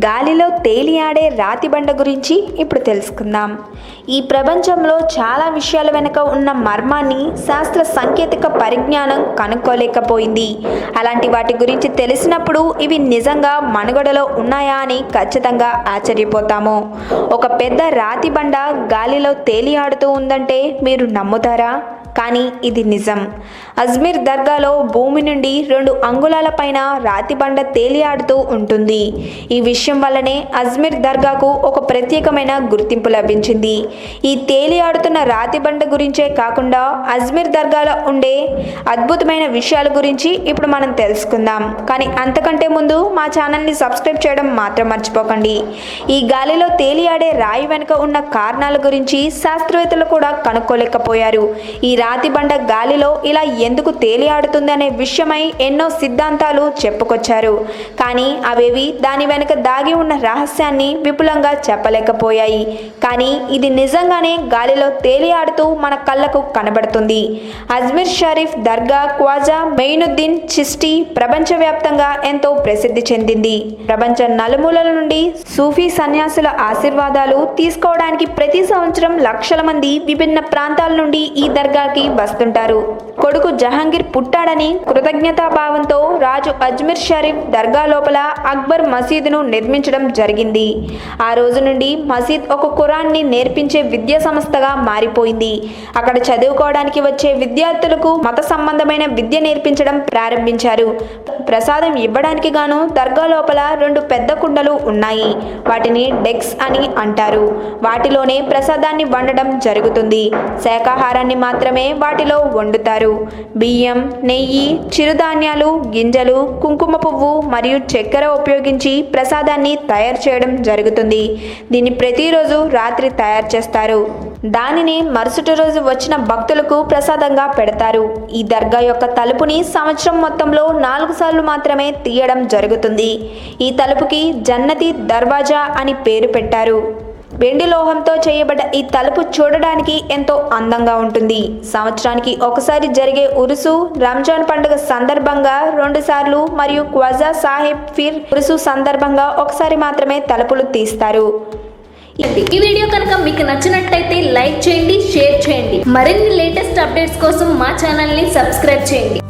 గాలిలో తేలియాడే రాతి బండ గురించి ఇప్పుడు తెలుసుకుందాం. ఈ ప్రపంచంలో చాలా విషయాల వెనుక ఉన్న మర్మాన్ని శాస్త్ర సాంకేతిక పరిజ్ఞానం కనుక్కోలేకపోయింది. అలాంటి వాటి గురించి తెలిసినప్పుడు ఇవి నిజంగా మనుగడలో ఉన్నాయా అని ఖచ్చితంగా ఆశ్చర్యపోతాము. ఒక పెద్ద రాతి బండ గాలిలో తేలియాడుతూ ఉందంటే మీరు నమ్ముతారా? కానీ ఇది నిజం. అజ్మీర్ దర్గాలో భూమి నుండి 2 అంగుళాల పైన రాతి బండ తేలియాడుతూ ఉంటుంది. ఈ విషయం వల్లనే అజ్మీర్ దర్గాకు ఒక ప్రత్యేకమైన గుర్తింపు లభించింది. ఈ తేలియాడుతున్న రాతి బండ గురించే కాకుండా అజ్మీర్ దర్గాలో ఉండే అద్భుతమైన విషయాల గురించి ఇప్పుడు మనం తెలుసుకుందాం. కానీ అంతకంటే ముందు మా ఛానల్ని సబ్స్క్రైబ్ చేయడం మాత్రం మర్చిపోకండి. ఈ గాలిలో తేలియాడే రాయి వెనుక ఉన్న కారణాల గురించి శాస్త్రవేత్తలు కూడా కనుక్కోలేకపోయారు. ఈ రాతి బండ గాలిలో ఇలా ఎందుకు తేలియాడుతుంది అనే విషయమై ఎన్నో సిద్ధాంతాలు చెప్పుకొచ్చారు. కానీ అవేవి దాని వెనుక దాగి ఉన్న రహస్యాన్ని విపులంగా చెప్పలేకపోయాయి. కానీ ఇది నిజంగానే గాలిలో తేలియాడుతూ మన కళ్ళకు కనబడుతుంది. అజ్మీర్ షరీఫ్ దర్గా ఖ్వాజా మెయినుద్దీన్ చిష్టి ప్రపంచవ్యాప్తంగా ఎంతో ప్రసిద్ధి చెందింది. ప్రపంచ నలుమూలల నుండి సూఫీ సన్యాసుల ఆశీర్వాదాలు తీసుకోవడానికి ప్రతి సంవత్సరం లక్షల మంది విభిన్న ప్రాంతాల నుండి ఈ దర్గాకి వస్తుంటారు. కొడుకు జహాంగీర్ పుట్టాడని కృతజ్ఞతాభావంతో రాజు అజ్మీర్ షరీఫ్ దర్గా లోపల అక్బర్ మసీదును నిర్మించడం జరిగింది. ఆ రోజు నుండి మసీద్ ఒక ఖురాన్ని నేర్పించే విద్యా సంస్థగా మారిపోయింది. అక్కడ చదువుకోవడానికి వచ్చే విద్యార్థులకు మత సంబంధమైన విద్య నేర్పించడం ప్రారంభించారు. ప్రసాదం ఇవ్వడానికి గాను దర్గా లోపల 2 పెద్ద కుండలు ఉన్నాయి. వాటిని డెక్స్ అని అంటారు. వాటిలోనే ప్రసాదాన్ని వండడం జరుగుతుంది. శాకాహారాన్ని మాత్రమే వాటిలో వండుతారు. బియ్యం, నెయ్యి, చిరుధాన్యాలు, గింజలు, కుంకుమ పువ్వు మరియు చక్కెర ఉపయోగించి ప్రసాదాన్ని తయారు చేయడం జరుగుతుంది. దీన్ని ప్రతిరోజు రాత్రి తయారు చేస్తారు. దానిని మరుసటి రోజు వచ్చిన భక్తులకు ప్రసాదంగా పెడతారు. ఈ దర్గా యొక్క తలుపుని సంవత్సరం మొత్తంలో 4 సార్లు మాత్రమే తీయడం జరుగుతుంది. ఈ తలుపుకి జన్నతి దర్వాజా అని పేరు పెట్టారు. వెండి లోహంతో చేయబడ్డ ఈ తలుపు చూడడానికి ఎంతో అందంగా ఉంటుంది. సంవత్సరానికి ఒకసారి జరిగే ఉరుసు, రంజాన్ పండుగ సందర్భంగా 2 సార్లు మరియు ఖ్వాజా సాహెబ్ ఫిర్ ఉరుసు సందర్భంగా ఒకసారి మాత్రమే తలుపులు తీస్తారు. ఈ వీడియో కనుక మీకు నచ్చినట్టయితే లైక్ చేయండి, షేర్ చేయండి. మరిన్ని లేటెస్ట్ అప్డేట్స్ కోసం మా ఛానల్ని సబ్స్క్రైబ్ చేయండి.